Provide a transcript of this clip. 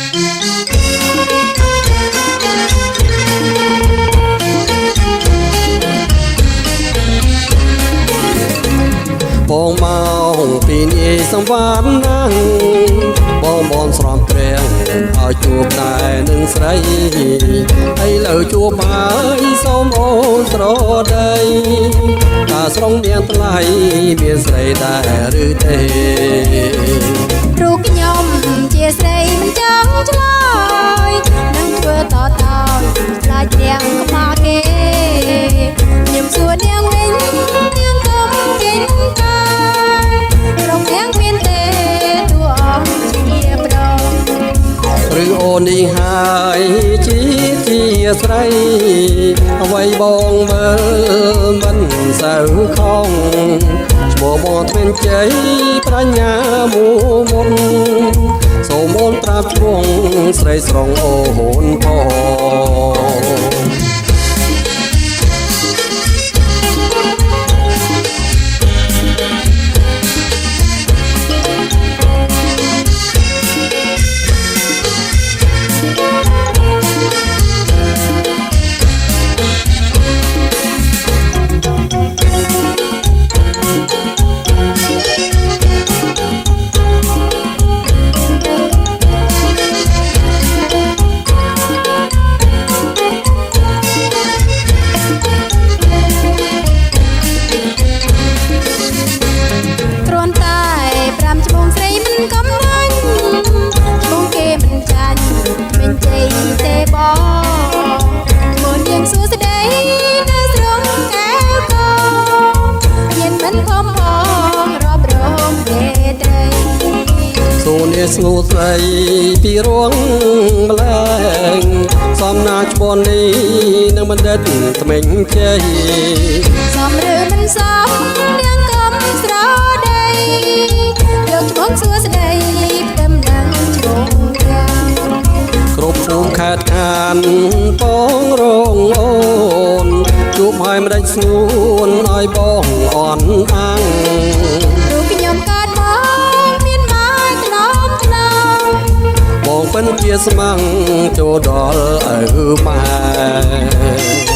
បងមកពីនេះសំវានណាស់បងបនស្រំព្រាំងឲ្យជួបតែនឹងស្រីឥឡូវជួបហើយសូមអូនស្រដីតាស្រងនាងថ្លៃមានស្រីដែរឬទេព្រោះខ្ញុំជាស្រីមិនចង់ឆ្លើយនឹងធ្វើតតោយខ្លាចទាំងក្បាលគេខ្ញុំសួរនាងវិញនាងកុំចេញកាយរកនាងមានទេតួអង្គជាប្រងឬអូននេះហើយជាស្រីអ្វីបងមើលមិនសូវខំឈ្មោះបងទ្មានជ័យប្រាជ្ញាមួមុនសូមអូនប្រាប់ឈ្មោះស្រីស្រងអូនផងស្ងួតស្រីពីរងម្លែងសំណាឈ្មោះនេះនឹងបណ្ឌិតថ្មិញជ័យសំឬមិនសំនាងកុំស្រដីយកឈ្មោះសួស្ដីផ្ទឹមនឹងឈ្មោះយ៉ាងគ្រប់ភូមិខេត្តខានបងរងអូនជួបហើយមិនដេចស្ងួនឲ្យបងអន់អាំងរូបខ្ញុំកើតមកមានមកថ្នមថ្នមបងពិនជាស្មងចូលដល់ឪម៉ែ